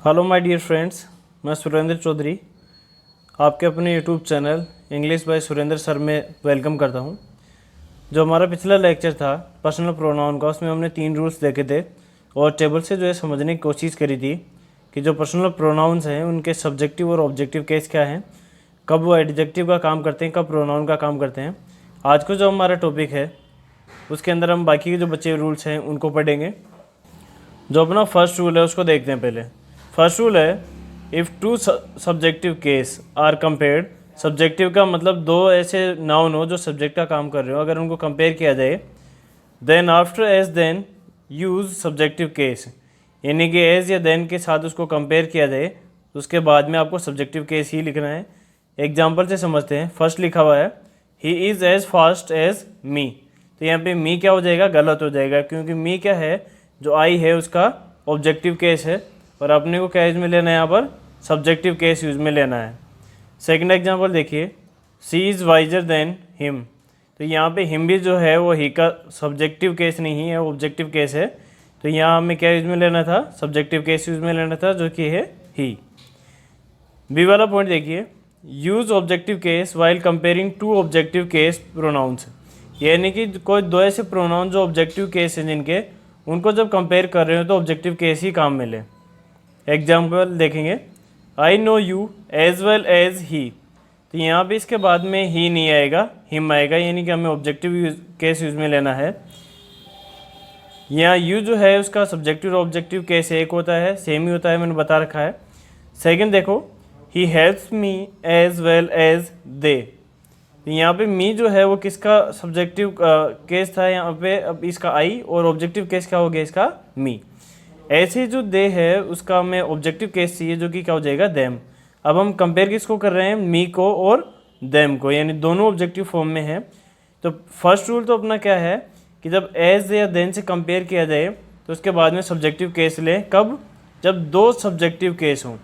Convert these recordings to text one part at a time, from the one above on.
Hello my dear friends, मैं सुरेंद्र चौधरी आपके अपने YouTube channel English by Surendra sir में वेलकम करता हूं। जो हमारा पिछला लेक्चर था पर्सनल प्रोनाउन का, उसमें हमने 3 रूल्स देखे थे और टेबल से जो है समझने की कोशिश करी थी कि जो पर्सनल प्रोनाउंस हैं उनके सब्जेक्टिव और ऑब्जेक्टिव केस क्या हैं, कब वो एडजेक्टिव का काम करते हैं, कब प्रोनाउन का काम करते हैं। आज को जो हमारा टॉपिक है उसके अंदर हम बाकी के जो बचे रूल्स हैं उनको पढ़ेंगे। जो अपना फर्स्ट रूल है उसको देखते हैं पहले। फर्स्ट रूल है, if two subjective case are compared. Subjective का मतलब दो ऐसे नाउन हो जो सब्जेक्ट का काम कर रहे हो, अगर उनको कंपेयर किया जाए, then after as then use subjective case, यानी कि एज या देन के साथ उसको कंपेयर किया जाए तो उसके बाद में आपको सब्जेक्टिव केस ही लिखना है। एग्जाम्पल से समझते हैं। फर्स्ट लिखा हुआ है he is as fast as me, तो यहाँ पे मी क्या हो जाएगा, गलत हो जाएगा, क्योंकि मी क्या है, जो आई है उसका ऑब्जेक्टिव केस है और अपने को क्या यूज़ में लेना है, यहाँ पर सब्जेक्टिव केस यूज़ में लेना है। सेकंड एग्जांपल देखिए, सी इज़ वाइजर देन हिम, तो यहाँ पे हिम भी जो है वो ही का सब्जेक्टिव केस नहीं है, ऑब्जेक्टिव केस है, तो यहाँ हमें क्या यूज़ में लेना था, सब्जेक्टिव केस यूज़ में लेना था, जो कि है ही। बी वाला पॉइंट देखिए, use objective case while comparing to objective case pronouns, यानी कि कोई दो ऐसे प्रोनाउन जो ऑब्जेक्टिव केस हैं जिनके, उनको जब कंपेयर कर रहे हो तो ऑब्जेक्टिव केस ही काम में ले। एग्जाम्पल देखेंगे, I know you as well as he, तो यहाँ पे इसके बाद में ही नहीं आएगा, हिम आएगा, यानी कि हमें ऑब्जेक्टिव केस यूज़ में लेना है। यहाँ यू जो है उसका सब्जेक्टिव और ऑब्जेक्टिव केस एक होता है, सेम ही होता है, मैंने बता रखा है। सेकंड देखो, he helps me as well as they, तो यहाँ पे मी जो है वो किसका सब्जेक्टिव केस था यहाँ पे, अब इसका आई, और ऑब्जेक्टिव केस क्या हो गया इसका, मी। ऐसे जो दे है उसका हमें ऑब्जेक्टिव केस चाहिए, जो कि क्या हो जाएगा, देम। अब हम कंपेयर किसको कर रहे हैं, मी को और देम को, यानी दोनों ऑब्जेक्टिव फॉर्म में है। तो फर्स्ट रूल तो अपना क्या है कि जब एज या देन से कंपेयर किया जाए तो उसके बाद में सब्जेक्टिव केस लें। कब, जब दो सब्जेक्टिव केस हों,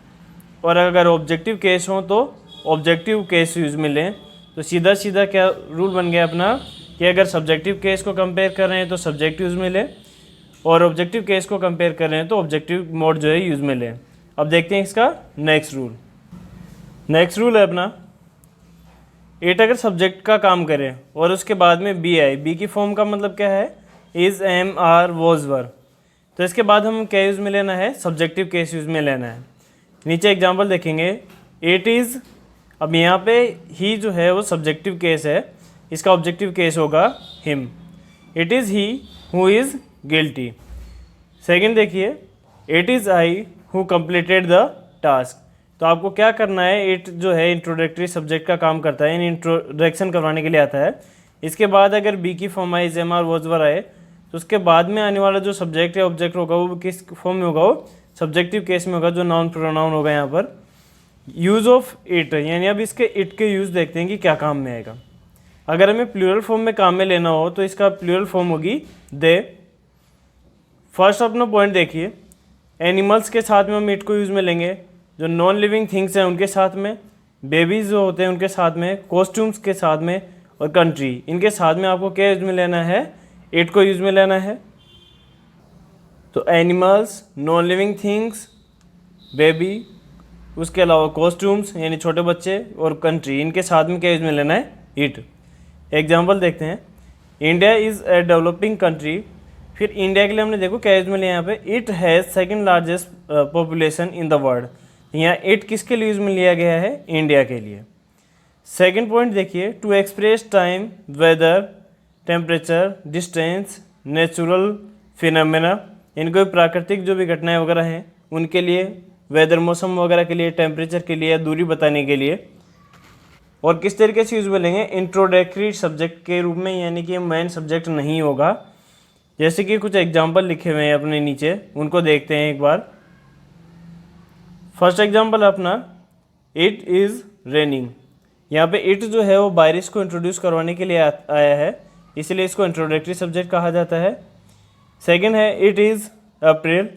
और अगर ऑब्जेक्टिव केस हों तो ऑब्जेक्टिव केस यूज़ में लें। तो सीधा सीधा क्या रूल बन गया अपना कि अगर सब्जेक्टिव केस को कंपेयर कर रहे हैं तो सब्जेक्टिव यूज़ में लें, और ऑब्जेक्टिव केस को कंपेयर कर रहे हैं तो ऑब्जेक्टिव मोड जो है यूज़ में लें। अब देखते हैं इसका नेक्स्ट रूल। नेक्स्ट रूल है अपना, इट अगर सब्जेक्ट का काम करे और उसके बाद में बी आए, बी की फॉर्म का मतलब क्या है, इज़, एम, आर, वॉज, वर, तो इसके बाद हम क्या यूज़ में लेना है, सब्जेक्टिव केस यूज़ में लेना है। नीचे एग्जाम्पल देखेंगे, इट इज़, अब यहाँ पे ही जो है वो सब्जेक्टिव केस है, इसका ऑब्जेक्टिव केस होगा him. It is he who is guilty. Second देखिए, it is I who completed the task, तो आपको क्या करना है, इट जो है इंट्रोडक्टरी सब्जेक्ट का काम करता है, यानी इंट्रोडक्शन करवाने के लिए आता है। इसके बाद अगर बी की form I, am, are, was, were आए, तो उसके बाद में आने वाला जो सब्जेक्ट या ऑब्जेक्ट होगा वो किस फॉर्म में होगा, वो सब्जेक्टिव केस में होगा, जो नाउन प्रोनाउन होगा यहाँ पर। यूज़ ऑफ इट, यानी अब इसके इट के यूज़ देखते हैं कि क्या काम में आएगा। अगर हमें प्लूरल फॉर्म में काम में लेना हो तो इसका प्लूरल फॉर्म होगी दे। फर्स्ट अपना पॉइंट देखिए, एनिमल्स के साथ में हम इट को यूज़ में लेंगे, जो नॉन लिविंग थिंग्स हैं उनके साथ में, बेबीज़ जो होते हैं उनके साथ में, कॉस्ट्यूम्स के साथ में, और कंट्री, इनके साथ में आपको क्या यूज़ में लेना है, इट को यूज़ में लेना है। तो animals, non living things, baby, उसके अलावा कॉस्ट्यूम्स यानी छोटे बच्चे, और कंट्री, इनके साथ में क्या यूज़ में लेना है, इट। एग्जाम्पल देखते हैं, India is a developing country, फिर इंडिया के लिए हमने देखो क्या यूज़ में लिया यहाँ पे, it has second largest population in the world, यहाँ इट किसके लिए यूज़ में लिया गया है, इंडिया के लिए। सेकंड पॉइंट देखिए, to express time, weather, temperature, distance, natural phenomena, इन कोई प्राकृतिक जो भी घटनाएं वगैरह हैं उनके लिए, वेदर मौसम वगैरह के लिए, टेम्परेचर के लिए, दूरी बताने के लिए। और किस तरीके से यूज़ में लेंगे, इंट्रोडक्टरी सब्जेक्ट के रूप में, यानी कि मेन सब्जेक्ट नहीं होगा। जैसे कि कुछ एग्जाम्पल लिखे हुए हैं अपने नीचे, उनको देखते हैं एक बार। फर्स्ट एग्जाम्पल अपना, इट इज़ रेनिंग, यहाँ पे इट जो है वो बारिश को इंट्रोड्यूस करवाने के लिए आया है, इसलिए इसको इंट्रोडक्टरी सब्जेक्ट कहा जाता है। सेकंड है, इट इज़ अप्रैल,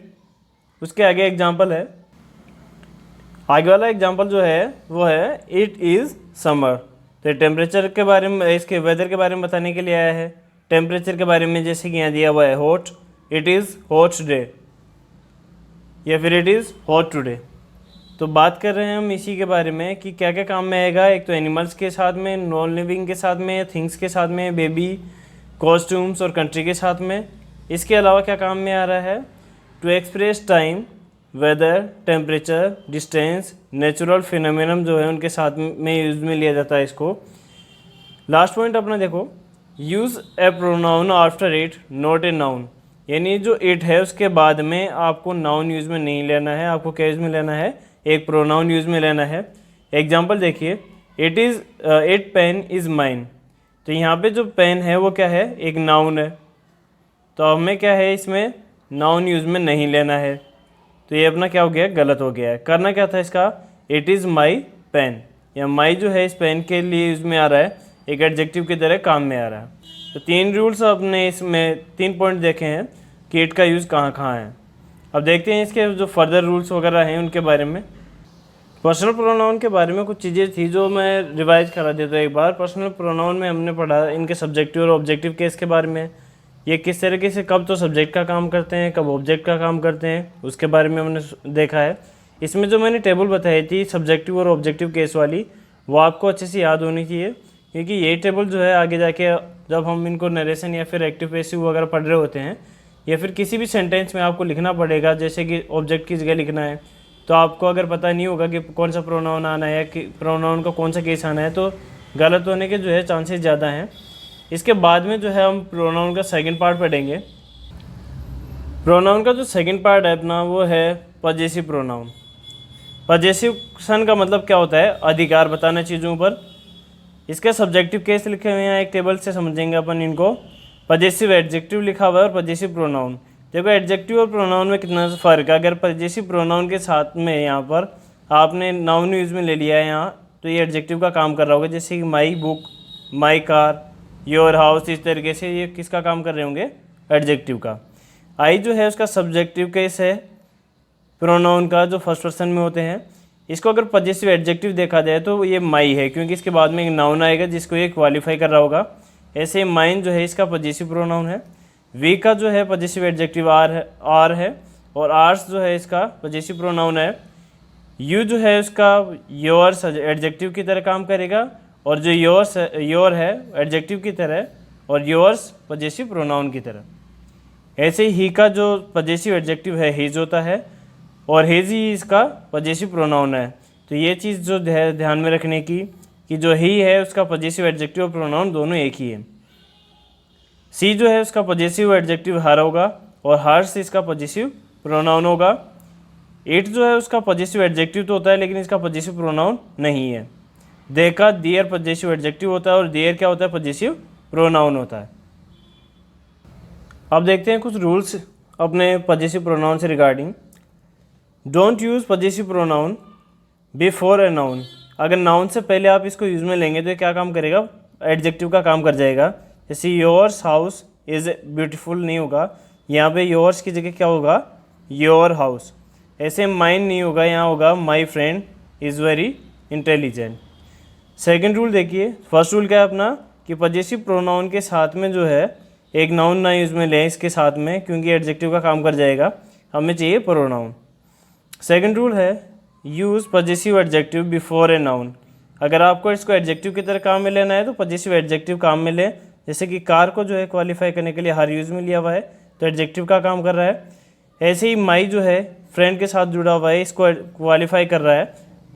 उसके आगे एग्जाम्पल है, आगे वाला एग्जाम्पल जो है वो है इट इज़ समर, तो टेम्परेचर के बारे में, इसके वेदर के बारे में बताने के लिए आया है। टेम्परेचर के बारे में जैसे कि यहाँ दिया हुआ है hot, it is hot day. या फिर इट इज़ हॉट टुडे। तो बात कर रहे हैं हम इसी के बारे में कि क्या क्या काम में आएगा। एक तो एनिमल्स के साथ में, नॉन लिविंग के साथ में, थिंग्स के साथ में, बेबी, कॉस्ट्यूम्स और कंट्री के साथ में। इसके अलावा क्या काम में आ रहा है, to express time, weather, temperature, distance, natural phenomenon जो है उनके साथ में यूज़ में लिया जाता है इसको। लास्ट पॉइंट अपना देखो, use A pronoun after it not a noun, यानी जो इट है उसके बाद में आपको नाउन यूज़ में नहीं लेना है, आपको क्या यूज़ में लेना है, एक प्रोनाउन यूज़ में लेना है। एग्जाम्पल देखिए, इट पेन इज़ माइन, तो यहाँ पे जो पेन है वो क्या है, एक नाउन है, तो हमें क्या है इसमें नाउन यूज़ में नहीं लेना है। तो ये अपना क्या हो गया, गलत हो गया है। करना क्या था इसका, इट इज़ माई पेन, या माई जो है इस पेन के लिए यूज़ में आ रहा है, एक एडजेक्टिव की तरह काम में आ रहा है। तो 3 रूल्स अपने इसमें 3 पॉइंट देखे हैं कि इट का यूज़ कहाँ कहाँ है। अब देखते हैं इसके जो फर्दर रूल्स वगैरह हैं उनके बारे में। पर्सनल प्रोनाउन के बारे में कुछ चीज़ें थी जो मैं रिवाइज करा देता हूँ एक बार। पर्सनल प्रोनाउन में हमने पढ़ा इनके सब्जेक्टिव और ऑब्जेक्टिव केस के बारे में, ये किस तरीके से कब तो सब्जेक्ट का काम करते हैं, कब ऑब्जेक्ट का काम करते हैं, उसके बारे में हमने देखा है। इसमें जो मैंने टेबल बताई थी सब्जेक्टिव और ऑब्जेक्टिव केस वाली, वो आपको अच्छे से याद होनी चाहिए, क्योंकि ये टेबल जो है आगे जाके जब हम इनको नरेशन या फिर एक्टिव पैसिव वगैरह पढ़ रहे होते हैं, या फिर किसी भी सेंटेंस में आपको लिखना पड़ेगा, जैसे कि ऑब्जेक्ट की जगह लिखना है, तो आपको अगर पता नहीं होगा कि कौन सा प्रोनाउन आना है या कि प्रोनाउन का कौन सा केस आना है, तो गलत होने के जो है चांसेस ज़्यादा हैं। इसके बाद में जो है हम प्रोनाउन का सेकंड पार्ट पढ़ेंगे। प्रोनाउन का जो सेकंड पार्ट है अपना वो है पजेसिव प्रोनाउन। पजेसिवन का मतलब क्या होता है, अधिकार बताना चीज़ों पर। इसके सब्जेक्टिव केस लिखे हुए हैं, एक टेबल से समझेंगे अपन इनको। पजेसिव एडजेक्टिव लिखा हुआ है और पजेसिव प्रोनाउन। देखो एडजेक्टिव और प्रोनाउन में कितना फ़र्क है। अगर पजेसिव प्रोनाउन के साथ में यहाँ पर आपने नाउन यूज़ में ले लिया है यहाँ, तो ये एडजेक्टिव का काम कर रहा होगा, जैसे कि my book, my car, your house, इस तरीके से ये किसका काम कर रहे होंगे, एडजेक्टिव का। आई जो है उसका सब्जेक्टिव केस है प्रोनाउन का, जो फर्स्ट पर्सन में होते हैं। इसको अगर पजेसिव एडजेक्टिव देखा जाए तो ये माई है, क्योंकि इसके बाद में एक नाउन आएगा जिसको ये क्वालिफाई कर रहा होगा। ऐसे माइन जो है इसका पजेसिव प्रोनाउन है। वी का जो है पजेसिव एडजेक्टिव आर है और आर्स जो है इसका पजेसिव प्रोनाउन है। यू जो है उसका योर्स एडजेक्टिव की तरह काम करेगा, और जो योर है एडजेक्टिव की तरह, और योर्स पजेसिव प्रोनाउन की तरह। ऐसे ही का जो पजेसिव एडजेक्टिव है हिज होता है, और हिज ही इसका पजेसिव प्रोनाउन है। तो ये चीज़ जो है ध्यान में रखने की, कि जो ही है उसका पजेसिव एडजेक्टिव और प्रोनाउन दोनों एक ही है। सी जो है उसका पजेसिव एडजेक्टिव हर होगा, और हर्स इसका पजेसिव प्रोनाउन होगा। इट जो है उसका पजेसिव एडजेक्टिव तो होता है, लेकिन इसका पजेसिव प्रोनाउन नहीं है। दे का देयर पजेसिव एडजेक्टिव होता है, और देयर क्या होता है, पजेसिव प्रोनाउन होता है। अब देखते हैं कुछ रूल्स अपने पजेसिव प्रोनाउन से regarding. Don't use possessive pronoun before a noun. अगर नाउन से पहले आप इसको यूज़ में लेंगे तो ये क्या काम करेगा, एडजेक्टिव का काम कर जाएगा। जैसे योर्स हाउस इज़ ब्यूटीफुल नहीं होगा, यहाँ पे योर्स की जगह क्या होगा, योर हाउस। ऐसे माइन नहीं होगा, यहाँ होगा my friend is very intelligent. Second rule देखिए, फर्स्ट रूल क्या है अपना, कि पजेसिव प्रोनाउन के साथ में जो है एक नाउन ना यूज़ में लें इसके साथ में, क्योंकि एडजेक्टिव का काम कर जाएगा, हमें चाहिए प्रोनाउन। सेकंड रूल है use possessive adjective before a noun. अगर आपको इसको एडजेक्टिव की तरह काम में लेना है तो पजेसिव एडजेक्टिव काम में लें। जैसे कि कार को जो है क्वालिफाई करने के लिए हर यूज़ में लिया हुआ है, तो एडजेक्टिव का काम कर रहा है। ऐसे ही माई जो है फ्रेंड के साथ जुड़ा हुआ है, इसको क्वालिफाई कर रहा है,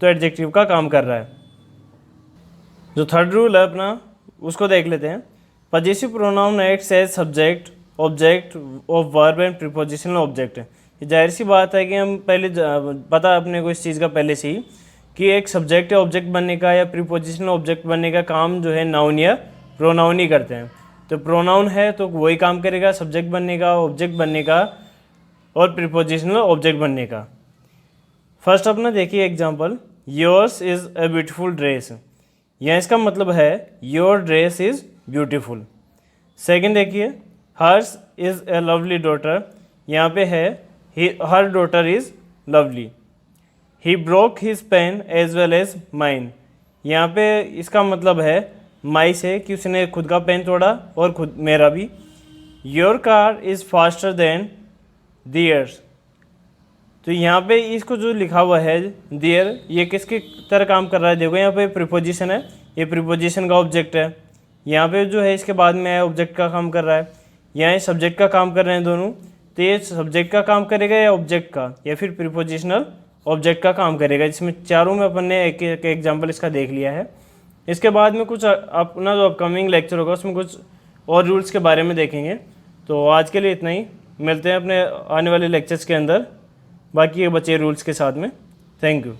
तो एडजेक्टिव का काम कर रहा है। जो थर्ड रूल है अपना उसको देख लेते हैं। Possessive pronoun acts as subject, object of verb and prepositional object. ये जाहिर सी बात है कि हम पहले पता अपने को इस चीज़ का पहले से ही, कि एक सब्जेक्ट या ऑब्जेक्ट बनने का या प्रीपोजिशनल ऑब्जेक्ट बनने का काम जो है नाउन या प्रोनाउन ही करते हैं। तो प्रोनाउन है तो वही काम करेगा सब्जेक्ट बनने का, ऑब्जेक्ट बनने का और प्रीपोजिशनल ऑब्जेक्ट बनने का। फर्स्ट अपना देखिए example, yours is a beautiful dress. यहाँ इसका मतलब है your dress is beautiful. Second देखिए, hers is a lovely daughter. यहाँ पे है her daughter is lovely. He broke his pen as well as mine. यहाँ पे इसका मतलब है माई से कि उसने खुद का पेन तोड़ा और खुद मेरा भी। Your car is faster than theirs. तो यहाँ पे इसको जो लिखा हुआ है देयर, ये किसकी तरह काम कर रहा है? देखो यहाँ पे प्रीपोजिशन है, ये प्रीपोजिशन का ऑब्जेक्ट है। यहाँ पे जो है इसके बाद में है ऑब्जेक्ट का काम कर रहा है। यहाँ सब्जेक्ट का काम कर रहे हैं दोनों, तो ये सब्जेक्ट का काम करेगा या ऑब्जेक्ट का, या फिर प्रीपोजिशनल ऑब्जेक्ट का काम करेगा। जिसमें चारों में अपन ने एक एक एग्जाम्पल इसका देख लिया है। इसके बाद में कुछ अपना जो अपकमिंग लेक्चर होगा उसमें कुछ और रूल्स के बारे में देखेंगे। तो आज के लिए इतना ही, मिलते हैं अपने आने वाले लेक्चर्स के अंदर बाकी के बचे रूल्स के साथ में। Thank you.